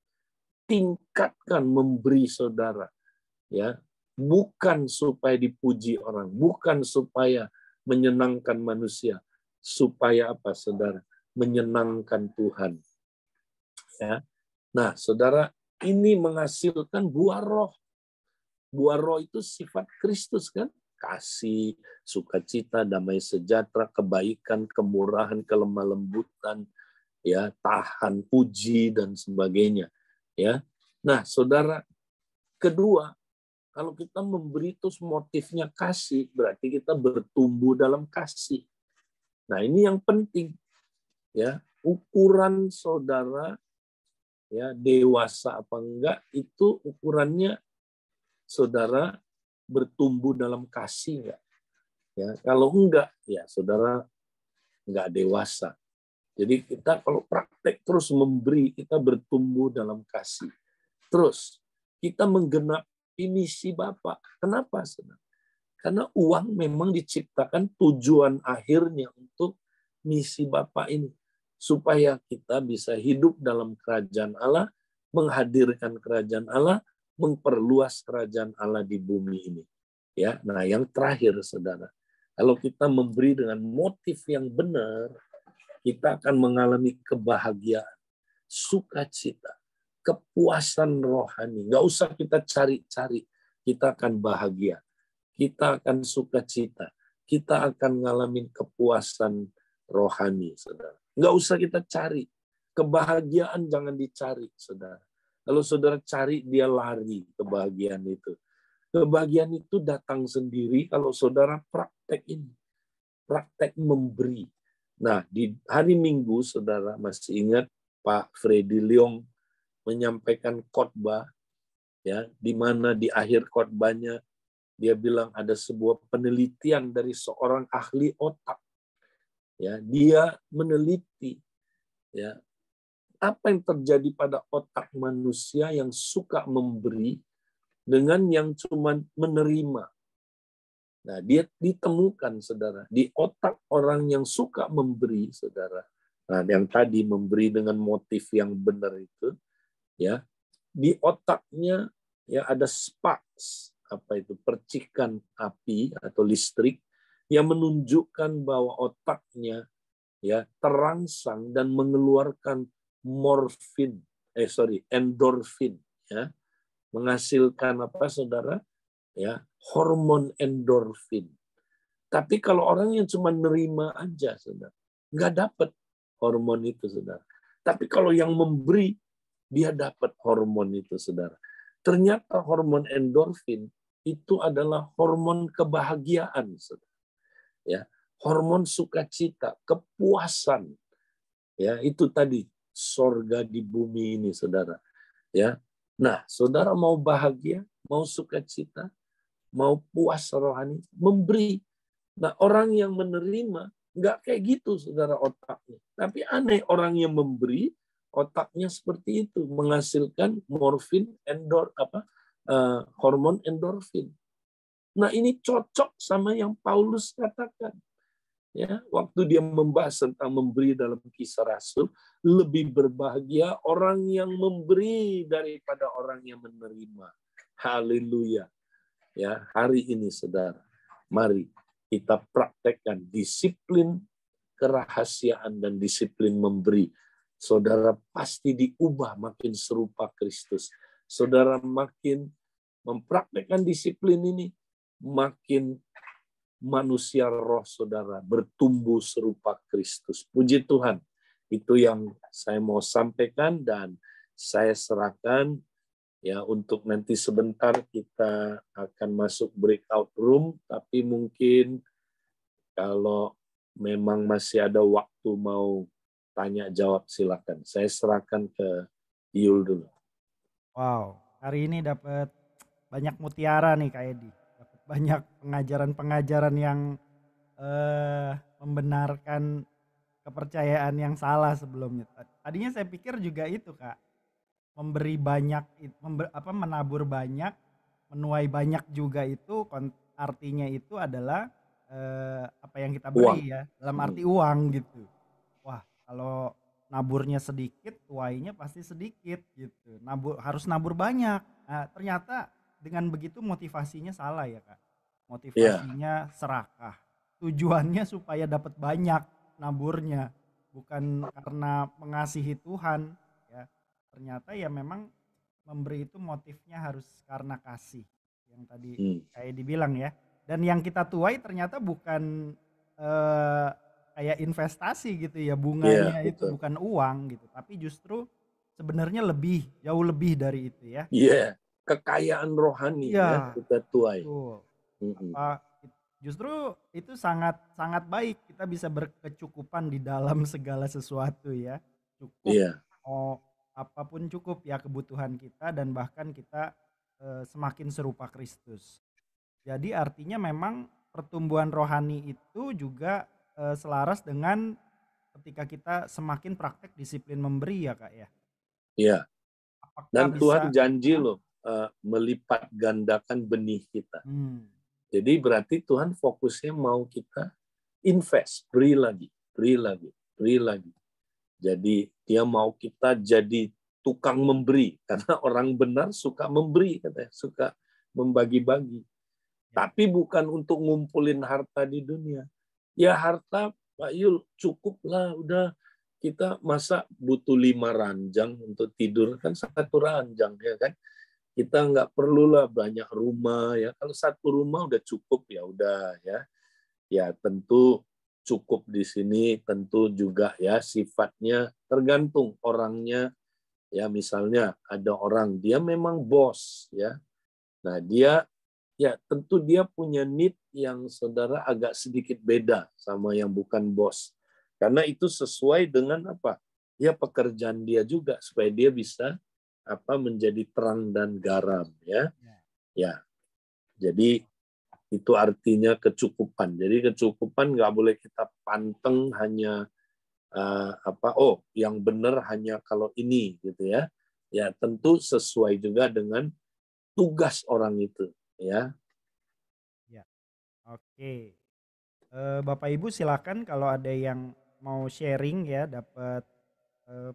Tingkatkan memberi, saudara. Ya, bukan supaya dipuji orang, bukan supaya menyenangkan manusia, supaya apa, saudara? Menyenangkan Tuhan. Ya. Nah, saudara, ini menghasilkan buah roh. Buah roh itu sifat Kristus, kan? Kasih, sukacita, damai sejahtera, kebaikan, kemurahan, kelemah lembutan, ya, tahan, puji, dan sebagainya. Ya. Nah, saudara, kedua, kalau kita memberi terus motifnya kasih, berarti kita bertumbuh dalam kasih. Nah, ini yang penting. Ya, ukuran saudara, ya, dewasa apa enggak, itu ukurannya saudara bertumbuh dalam kasih enggak? Ya, kalau enggak, ya saudara enggak dewasa. Jadi kita kalau praktek terus memberi, kita bertumbuh dalam kasih. Terus kita menggenapi misi Bapa. Kenapa, saudara? Karena uang memang diciptakan tujuan akhirnya untuk misi Bapa ini. Supaya kita bisa hidup dalam kerajaan Allah, menghadirkan kerajaan Allah, memperluas kerajaan Allah di bumi ini. Ya, nah yang terakhir, saudara, kalau kita memberi dengan motif yang benar, kita akan mengalami kebahagiaan, sukacita, kepuasan rohani. Nggak usah kita cari-cari, kita akan bahagia, kita akan sukacita, kita akan ngalamin kepuasan rohani, saudara. Nggak usah kita cari. Kebahagiaan jangan dicari, saudara. Kalau saudara cari, dia lari kebahagiaan itu. Kebahagiaan itu datang sendiri kalau saudara praktek ini. Praktek memberi. Nah, di hari Minggu, saudara masih ingat Pak Freddy Leong menyampaikan khotbah, ya, di mana di akhir khotbahnya dia bilang ada sebuah penelitian dari seorang ahli otak. Ya, dia meneliti, ya, apa yang terjadi pada otak manusia yang suka memberi dengan yang cuma menerima. Nah, dia ditemukan, saudara, di otak orang yang suka memberi, saudara. Nah, yang tadi memberi dengan motif yang benar itu, ya, di otaknya ya ada sparks, apa itu, percikan api atau listrik yang menunjukkan bahwa otaknya ya terangsang dan mengeluarkan endorfin, ya, menghasilkan apa, saudara? Ya, hormon endorfin. Tapi kalau orang yang cuma nerima aja, saudara, nggak dapat hormon itu, saudara. Tapi kalau yang memberi, dia dapat hormon itu, saudara. Ternyata hormon endorfin itu adalah hormon kebahagiaan, saudara. Ya, hormon sukacita, kepuasan. Ya, itu tadi sorga di bumi ini, saudara. Ya, nah, saudara mau bahagia, mau sukacita, mau puas rohani, memberi. Nah, orang yang menerima nggak kayak gitu, saudara, otaknya. Tapi aneh, orang yang memberi otaknya seperti itu, menghasilkan hormon endorfin. Nah, ini cocok sama yang Paulus katakan. Ya, waktu dia membahas tentang memberi dalam Kisah Rasul, lebih berbahagia orang yang memberi daripada orang yang menerima. Haleluya. Ya, hari ini, saudara, mari kita praktekkan disiplin kerahasiaan dan disiplin memberi. Saudara pasti diubah makin serupa Kristus. Saudara makin mempraktekkan disiplin ini, makin manusia roh saudara bertumbuh serupa Kristus. Puji Tuhan. Itu yang saya mau sampaikan dan saya serahkan. Ya, untuk nanti sebentar kita akan masuk breakout room, tapi mungkin kalau memang masih ada waktu mau tanya jawab, silakan. Saya serahkan ke Yul dulu. Wow, hari ini dapat banyak mutiara nih Kak Edi. Dapat banyak pengajaran-pengajaran yang membenarkan kepercayaan yang salah sebelumnya. Tadinya saya pikir juga itu Kak, memberi banyak, menabur banyak, menuai banyak juga itu artinya itu adalah apa yang kita Uang. beri ya, dalam arti uang gitu. Wah, kalau naburnya sedikit, tuainya pasti sedikit gitu. Harus nabur banyak. Nah, ternyata dengan begitu motivasinya salah ya Kak. Motivasinya serakah. Tujuannya supaya dapat banyak naburnya, bukan karena mengasihi Tuhan ya. Ternyata ya memang memberi itu motifnya harus karena kasih. Yang tadi kayak dibilang ya. Dan yang kita tuai ternyata bukan kayak investasi gitu ya, bunganya itu bukan uang gitu, tapi justru sebenarnya jauh lebih dari itu ya. Iya, kekayaan rohani ya kita tuai. Justru itu sangat sangat baik, kita bisa berkecukupan di dalam segala sesuatu ya, cukup. Mau apapun cukup ya kebutuhan kita, dan bahkan kita semakin serupa Kristus. Jadi artinya memang pertumbuhan rohani itu juga selaras dengan ketika kita semakin praktek disiplin memberi ya Kak ya. Iya. Dan Tuhan janji loh melipat gandakan benih kita. Jadi berarti Tuhan fokusnya mau kita invest, beri lagi. Jadi dia mau kita jadi tukang memberi, karena orang benar suka memberi, katanya, suka membagi-bagi. Tapi bukan untuk ngumpulin harta di dunia. Ya harta, Pak Yul, cukuplah, udah kita masa butuh 5 ranjang untuk tidur, kan 1 ranjang ya kan. Kita nggak perlulah banyak rumah ya. Kalau 1 rumah udah cukup ya udah ya. Ya tentu cukup di sini tentu juga ya sifatnya tergantung orangnya. Ya misalnya ada orang dia memang bos ya. Nah, dia ya tentu dia punya need yang saudara agak sedikit beda sama yang bukan bos. Karena itu sesuai dengan apa? Ya pekerjaan dia juga supaya dia bisa menjadi terang dan garam ya. Ya. Jadi itu artinya kecukupan. Jadi kecukupan nggak boleh kita panteng hanya yang benar hanya kalau ini gitu ya. Ya tentu sesuai juga dengan tugas orang itu ya. Ya, oke. Bapak Ibu silakan kalau ada yang mau sharing ya, dapat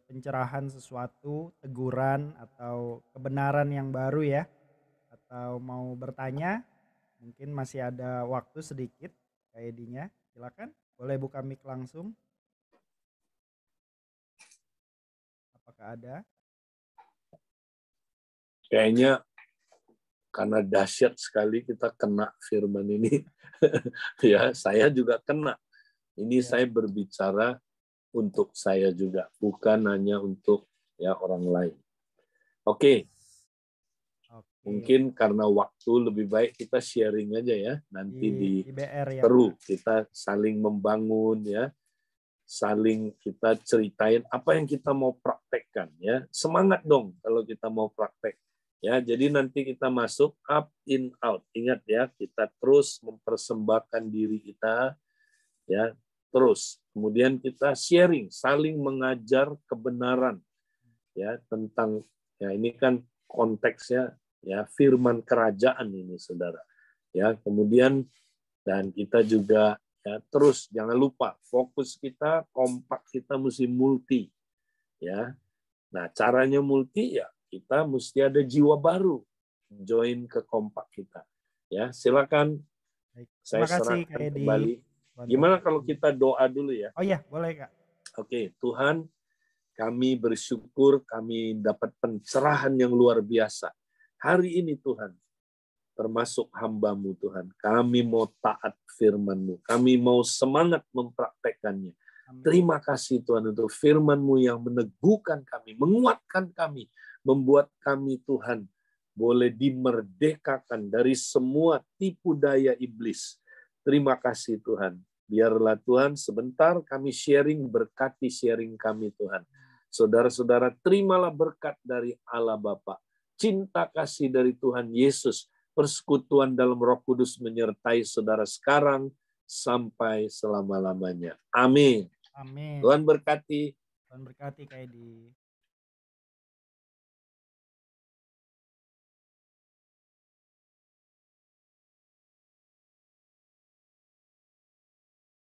pencerahan sesuatu, teguran atau kebenaran yang baru ya, atau mau bertanya, mungkin masih ada waktu sedikit Kak Edinya. Silakan, boleh buka mic langsung. Apakah ada? Kayaknya karena dahsyat sekali kita kena firman ini. Ya, saya juga kena. Ini Ya, saya berbicara untuk saya juga, bukan hanya untuk ya orang lain. Oke, oke. mungkin karena waktu lebih baik kita sharing aja ya. Nanti Di BR ya seru Kak. kita saling membangun ya, saling kita ceritain apa yang kita mau praktekkan ya. Semangat dong kalau kita mau praktek. Ya, jadi nanti kita masuk up in out. Ingat ya, kita terus mempersembahkan diri kita ya, terus. Kemudian kita sharing, saling mengajar kebenaran ya tentang ya ini kan konteksnya ya firman kerajaan ini Saudara. Ya, kemudian dan kita juga ya terus jangan lupa fokus kita, kompak kita mesti multi ya. Nah, caranya multi ya kita mesti ada jiwa baru join ke kompak kita. Ya, silakan Baik. saya Terima kasih Kak serahkan Edi. kembali. Tuhan Gimana kalau berkati. kita doa dulu ya? Oh iya, boleh Kak. Oke, Tuhan, kami bersyukur kami dapat pencerahan yang luar biasa. Hari ini Tuhan, termasuk hamba-Mu Tuhan. Kami mau taat firman-Mu. Kami mau semangat mempraktekkannya. Amin. Terima kasih Tuhan untuk firman-Mu yang meneguhkan kami, menguatkan kami, membuat kami Tuhan boleh dimerdekakan dari semua tipu daya iblis. Terima kasih Tuhan. Biarlah Tuhan sebentar kami sharing, berkati sharing kami Tuhan. Saudara-saudara, terimalah berkat dari Allah Bapa, cinta kasih dari Tuhan Yesus, persekutuan dalam Roh Kudus menyertai saudara sekarang sampai selama-lamanya. Amin. Amin. Tuhan berkati. Tuhan berkati Kak Edi.